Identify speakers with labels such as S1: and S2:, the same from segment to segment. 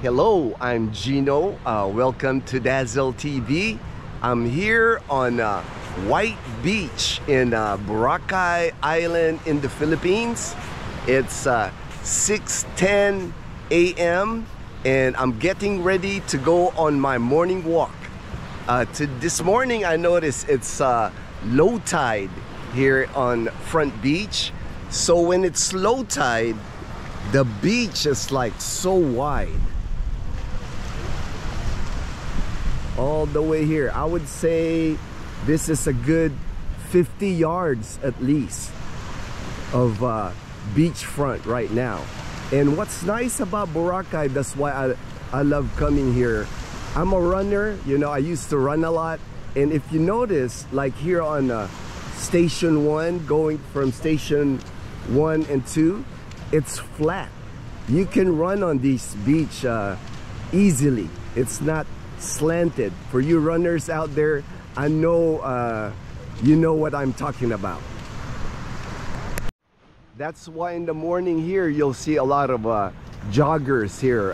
S1: Hello, I'm Gino. Welcome to Dazzle TV. I'm here on White Beach in Boracay Island in the Philippines. It's 6:10 a.m. and I'm getting ready to go on my morning walk. This morning I noticed it's low tide here on Front Beach. So when it's low tide, the beach is like so wide. All the way here. I would say this is a good 50 yards at least of beachfront right now. And what's nice about Boracay, that's why I love coming here. I'm a runner, you know, I used to run a lot. And if you notice, like here on Station 1, going from Station 1 and 2, it's flat. You can run on this beach easily. It's not slanted. For you runners out there, I know you know what I'm talking about. That's why in the morning here you'll see a lot of joggers here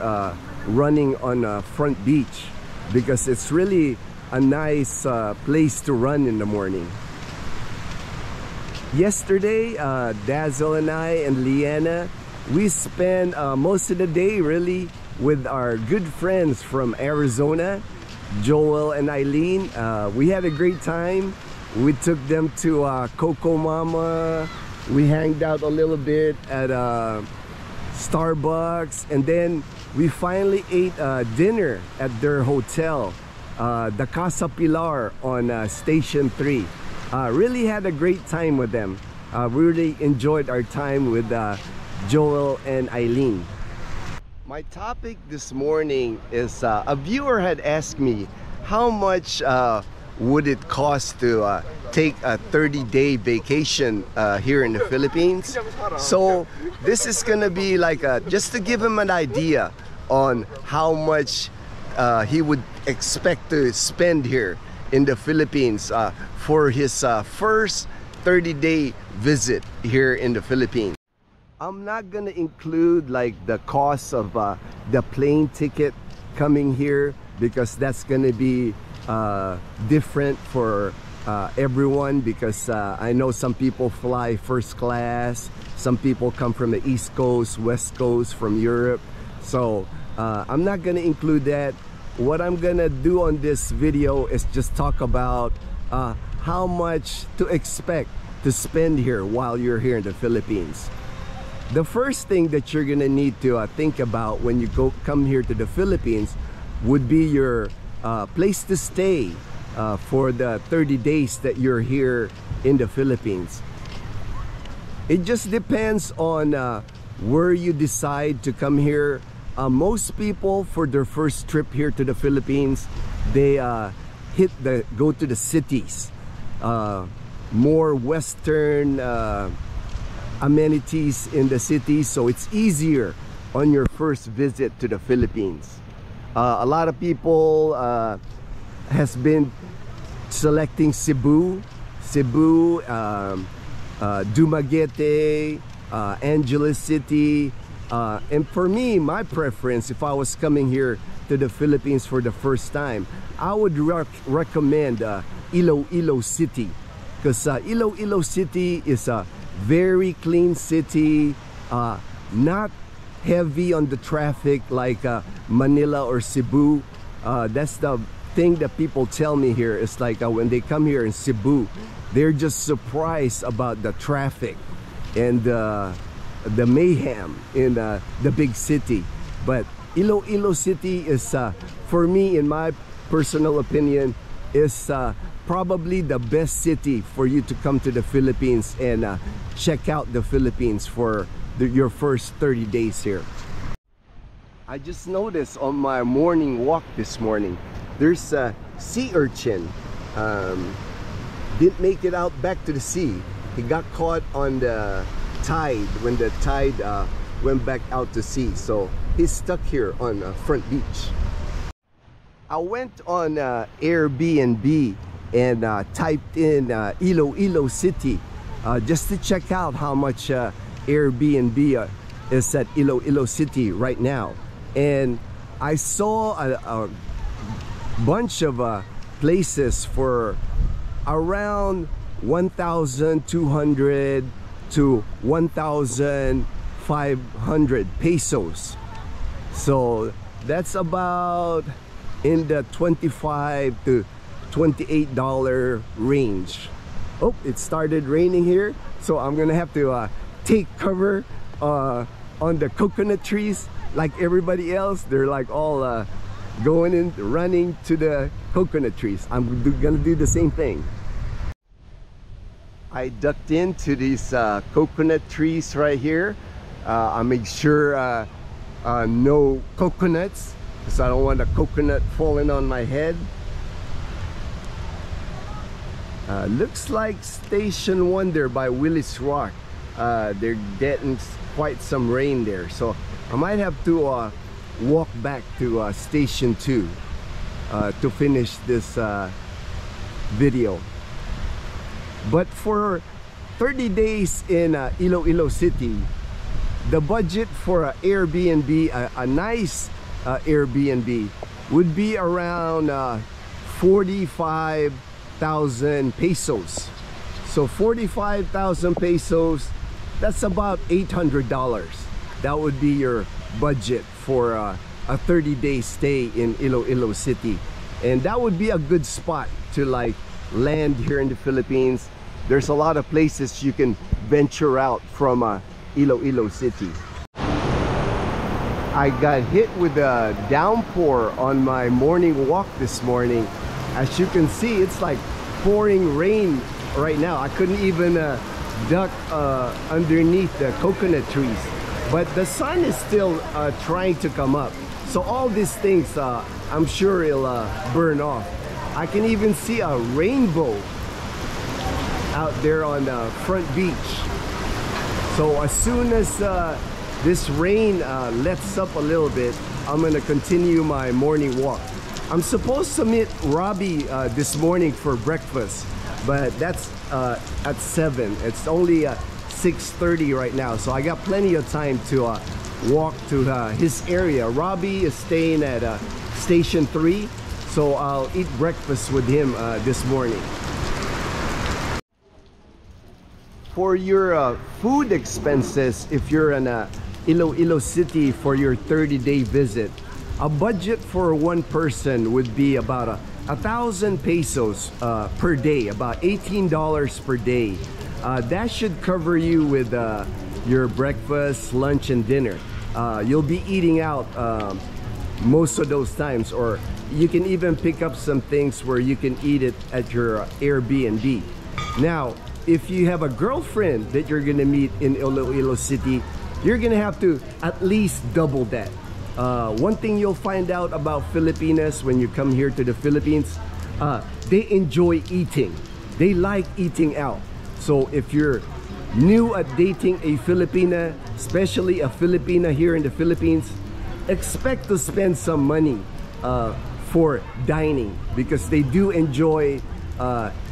S1: running on Front Beach, because it's really a nice place to run in the morning. Yesterday, Dazzle and I and Liana, we spent most of the day really with our good friends from Arizona, Joel and Eileen. We had a great time. We took them to Coco Mama. We hanged out a little bit at Starbucks, and then we finally ate dinner at their hotel, the Casa Pilar on Station 3. Really had a great time with them. We really enjoyed our time with Joel and Eileen. My topic this morning is a viewer had asked me how much would it cost to take a 30-day vacation here in the Philippines. So this is gonna be like just to give him an idea on how much he would expect to spend here in the Philippines for his first 30-day visit here in the Philippines. I'm not gonna include like the cost of the plane ticket coming here, because that's gonna be different for everyone, because I know some people fly first class, some people come from the East Coast, West Coast, from Europe. So I'm not gonna include that. What I'm gonna do on this video is just talk about how much to expect to spend here while you're here in the Philippines. The first thing that you're gonna need to think about when you come here to the Philippines would be your place to stay for the 30 days that you're here in the Philippines. It just depends on where you decide to come here. Most people, for their first trip here to the Philippines, they go to the cities, more Western amenities in the city, so it's easier on your first visit to the Philippines. A lot of people has been selecting Cebu, Dumaguete, Angeles City, and for me, my preference, if I was coming here to the Philippines for the first time, I would recommend Iloilo City, because Iloilo City is a very clean city, not heavy on the traffic like Manila or Cebu. That's the thing that people tell me here. It's like when they come here in Cebu, they're just surprised about the traffic and the mayhem in the big city. But Iloilo City is, for me, in my personal opinion, is probably the best city for you to come to the Philippines and check out the Philippines for your first 30 days here. I just noticed on my morning walk this morning, there's a sea urchin. Didn't make it out back to the sea. He got caught on the tide when the tide went back out to sea. So he's stuck here on Front Beach. I went on Airbnb and typed in Iloilo City just to check out how much Airbnb is at Iloilo City right now. And I saw a bunch of places for around 1,200 to 1,500 pesos. So that's about in the $25 to $28 range. Oh, it started raining here, so I'm gonna have to take cover on the coconut trees like everybody else. They're like all going in, running to the coconut trees. I'm gonna do the same thing. I ducked into these coconut trees right here. I make sure no coconuts, because I don't want a coconut falling on my head. Looks like Station Wonder by Willis Rock. They're getting quite some rain there, so I might have to walk back to Station 2 to finish this video. But for 30 days in Iloilo City, the budget for an Airbnb, a nice Airbnb, would be around 45,000 pesos. So 45,000 pesos, that's about $800. That would be your budget for a 30-day stay in Iloilo City. And that would be a good spot to like land here in the Philippines. There's a lot of places you can venture out from Iloilo City. I got hit with a downpour on my morning walk this morning. As you can see, it's like pouring rain right now. I couldn't even duck underneath the coconut trees, but the sun is still trying to come up. So all these things, I'm sure it'll burn off. I can even see a rainbow out there on the front beach. So as soon as this rain lets up a little bit, I'm gonna continue my morning walk. I'm supposed to meet Robbie this morning for breakfast, but that's at 7. It's only 6:30 right now, so I got plenty of time to walk to his area. Robbie is staying at Station 3, so I'll eat breakfast with him this morning. For your food expenses, if you're in Iloilo City for your 30-day visit, a budget for one person would be about 1,000 pesos per day, about $18 per day. That should cover you with your breakfast, lunch, and dinner. You'll be eating out most of those times, or you can even pick up some things where you can eat it at your Airbnb. Now, if you have a girlfriend that you're gonna meet in Iloilo City, you're gonna have to at least double that. One thing you'll find out about Filipinas when you come here to the Philippines, they enjoy eating. They like eating out. So if you're new at dating a Filipina, especially a Filipina here in the Philippines, expect to spend some money for dining, because they do enjoy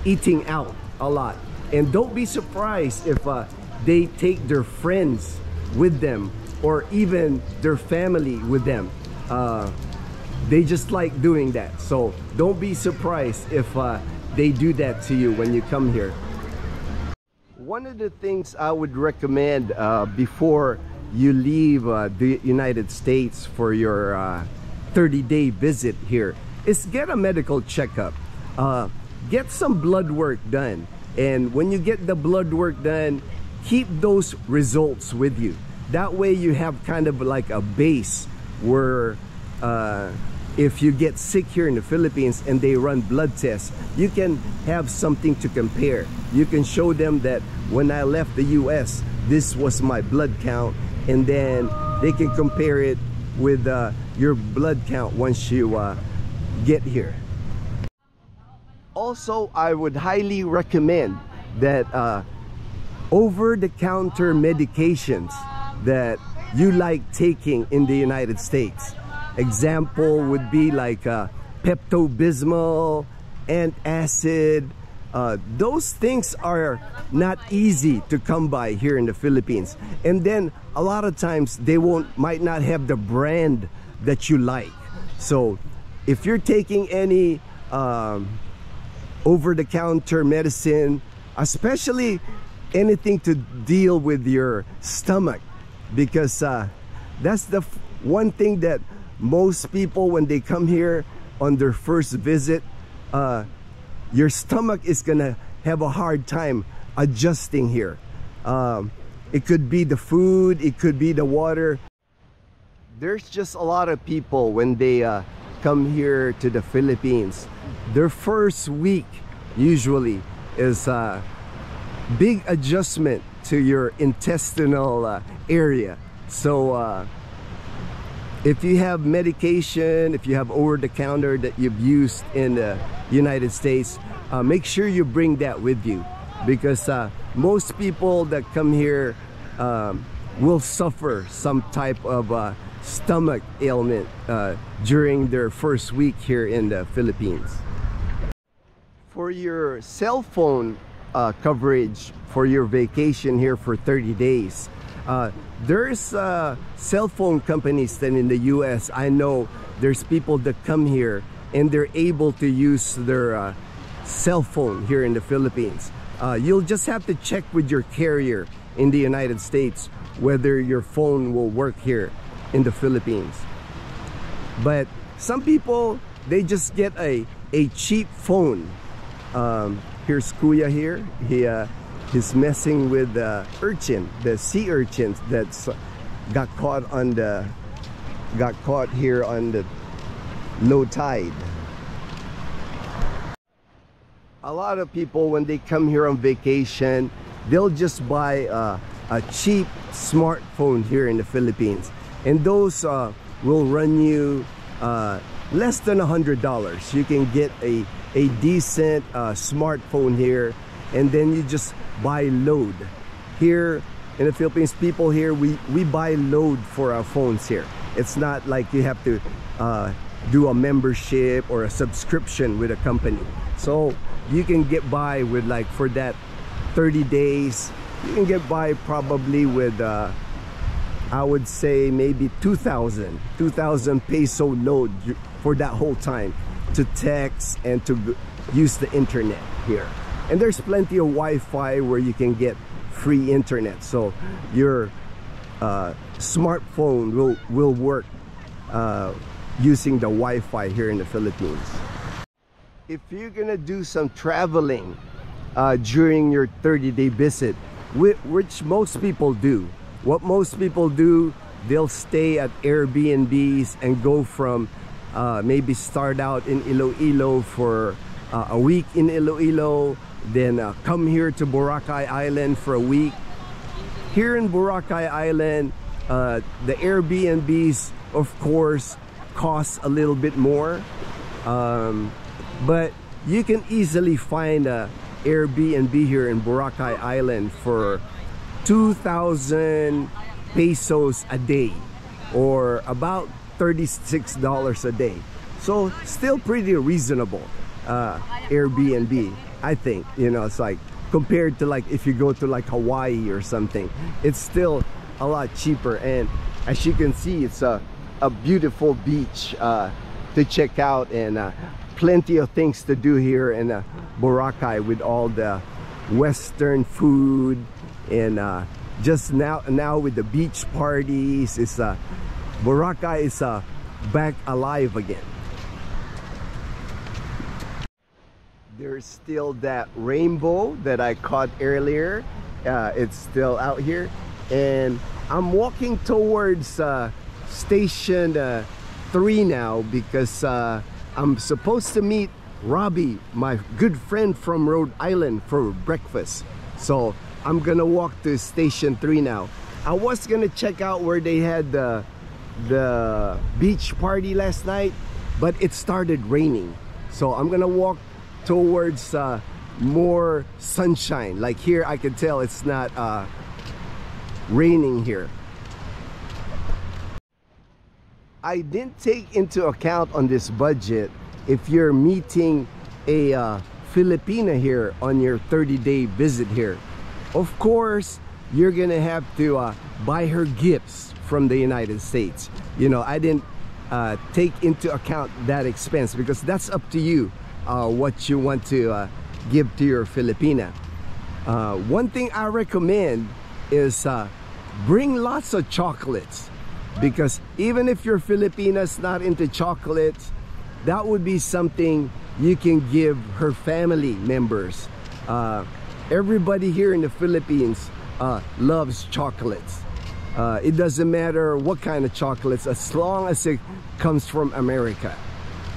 S1: eating out a lot. And don't be surprised if they take their friends with them, or even their family with them. They just like doing that. So don't be surprised if they do that to you when you come here. One of the things I would recommend before you leave the United States for your 30-day visit here is get a medical checkup. Get some blood work done. And when you get the blood work done, keep those results with you. That way you have kind of like a base where if you get sick here in the Philippines and they run blood tests, you can have something to compare. You can show them that when I left the US, this was my blood count, and then they can compare it with your blood count once you get here. Also, I would highly recommend that over-the-counter medications that you like taking in the United States. Example would be like Pepto-Bismol, antacid. Those things are not easy to come by here in the Philippines. And then a lot of times they might not have the brand that you like. So if you're taking any over-the-counter medicine, especially anything to deal with your stomach, because that's the one thing that most people, when they come here on their first visit, your stomach is gonna have a hard time adjusting here. It could be the food, it could be the water. There's just a lot of people when they come here to the Philippines, their first week usually is a big adjustment to your intestinal area. So if you have medication, if you have over-the-counter that you've used in the United States, make sure you bring that with you, because most people that come here will suffer some type of stomach ailment during their first week here in the Philippines. For your cell phone coverage for your vacation here for 30 days, there's cell phone companies that in the US, I know there's people that come here and they're able to use their cell phone here in the Philippines. You'll just have to check with your carrier in the United States whether your phone will work here in the Philippines. But some people, they just get a cheap phone. Here's Kuya here. He's messing with the urchin, the sea urchins that's got caught here on the low tide. A lot of people, when they come here on vacation, they'll just buy a cheap smartphone here in the Philippines, and those will run you less than $100. You can get a decent smartphone here, and then you just buy load. Here in the Philippines, people here, we buy load for our phones here. It's not like you have to do a membership or a subscription with a company. So you can get by with, like, for that 30 days, you can get by probably with I would say maybe 2,000 peso load for that whole time to text and to use the internet here. And there's plenty of Wi-Fi where you can get free internet, so your smartphone will work using the Wi-Fi here in the Philippines. If you're gonna do some traveling during your 30-day visit, which most people do, what most people do, they'll stay at Airbnbs and go from maybe start out in Iloilo for a week in Iloilo, then come here to Boracay Island for a week. Here in Boracay Island, the Airbnbs, of course, cost a little bit more, but you can easily find a Airbnb here in Boracay Island for 2,000 pesos a day, or about $36 a day. So still pretty reasonable Airbnb, I think. You know, it's like compared to, like, if you go to like Hawaii or something, it's still a lot cheaper. And as you can see, it's a beautiful beach to check out, and plenty of things to do here in Boracay with all the Western food, and just now with the beach parties, it's Boracay is back alive again. There's still that rainbow that I caught earlier. It's still out here, and I'm walking towards station 3 now, because I'm supposed to meet Robbie, my good friend from Rhode Island, for breakfast. So I'm gonna walk to station 3 now. I was gonna check out where they had the beach party last night, but it started raining. So I'm gonna walk towards more sunshine. Like here, I can tell it's not raining here. I didn't take into account on this budget, if you're meeting a Filipina here on your 30-day visit here, of course you're gonna have to buy her gifts from the United States. You know, I didn't take into account that expense, because that's up to you what you want to give to your Filipina. One thing I recommend is bring lots of chocolates, because even if your Filipina's not into chocolates, that would be something you can give her family members. Everybody here in the Philippines loves chocolates. It doesn't matter what kind of chocolates, as long as it comes from America.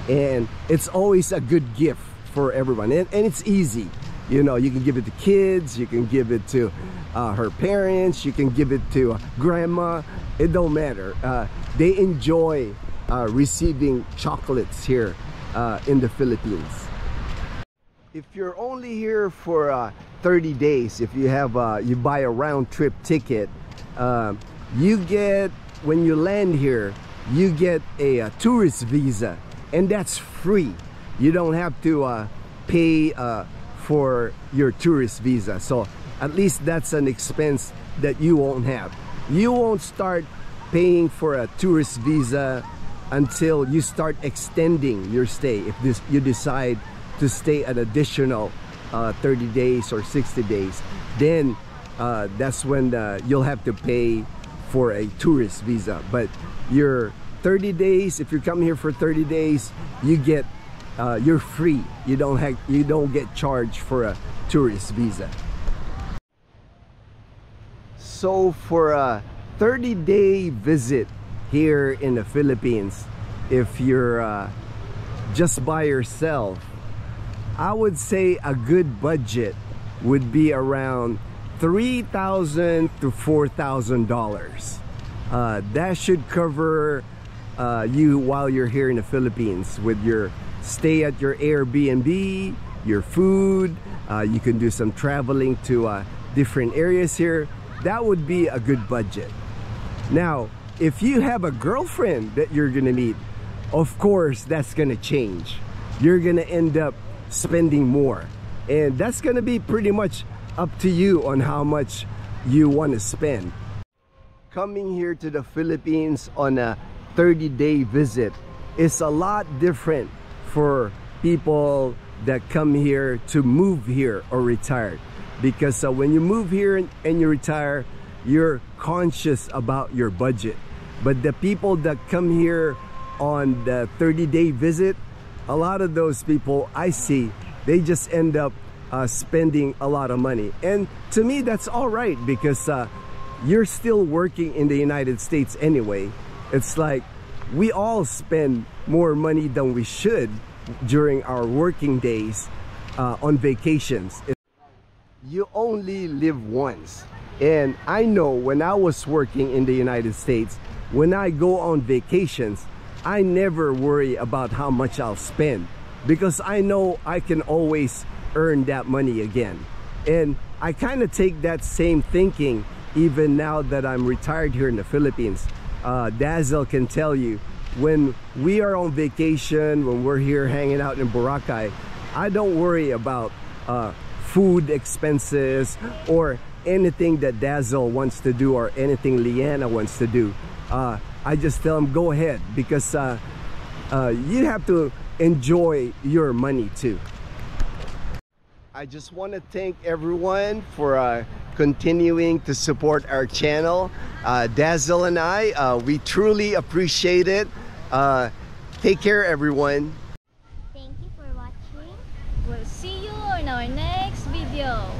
S1: And it's always a good gift for everyone, and it's easy. You know, you can give it to kids, you can give it to her parents, you can give it to grandma. It don't matter. They enjoy receiving chocolates here in the Philippines. If you're only here for 30 days, if you have you buy a round-trip ticket, you get, when you land here, you get a tourist visa, and that's free. You don't have to pay for your tourist visa. So at least that's an expense that you won't have. You won't start paying for a tourist visa until you start extending your stay. If you decide to stay an additional 30 days or 60 days, then that's when you'll have to pay for a tourist visa. But your 30 days, if you come here for 30 days, you get you're free. You don't get charged for a tourist visa. So for a 30-day visit here in the Philippines, if you're just by yourself, I would say a good budget would be around $3,000 to $4,000. That should cover you while you're here in the Philippines, with your stay at your Airbnb, your food. You can do some traveling to different areas here. That would be a good budget. Now, if you have a girlfriend that you're gonna meet, of course that's gonna change. You're gonna end up spending more, and that's gonna be pretty much up to you on how much you want to spend. Coming here to the Philippines on a 30-day visit is a lot different for people that come here to move here or retire, because when you move here and you retire, you're conscious about your budget. But the people that come here on the 30-day visit, a lot of those people I see, they just end up spending a lot of money. And to me, that's all right, because you're still working in the United States anyway. It's like we all spend more money than we should during our working days on vacations. You only live once. And I know when I was working in the United States, when I go on vacations, I never worry about how much I'll spend, because I know I can always earn that money again. And I kind of take that same thinking even now that I'm retired here in the Philippines. Dazzle can tell you, when we are on vacation, when we're here hanging out in Boracay, I don't worry about food expenses or anything that Dazzle wants to do or anything Leanna wants to do. I just tell them, go ahead, because you have to enjoy your money too. I just want to thank everyone for continuing to support our channel. Dazzle and I, we truly appreciate it. Take care, everyone.
S2: Thank you for watching. We'll see you in our next video.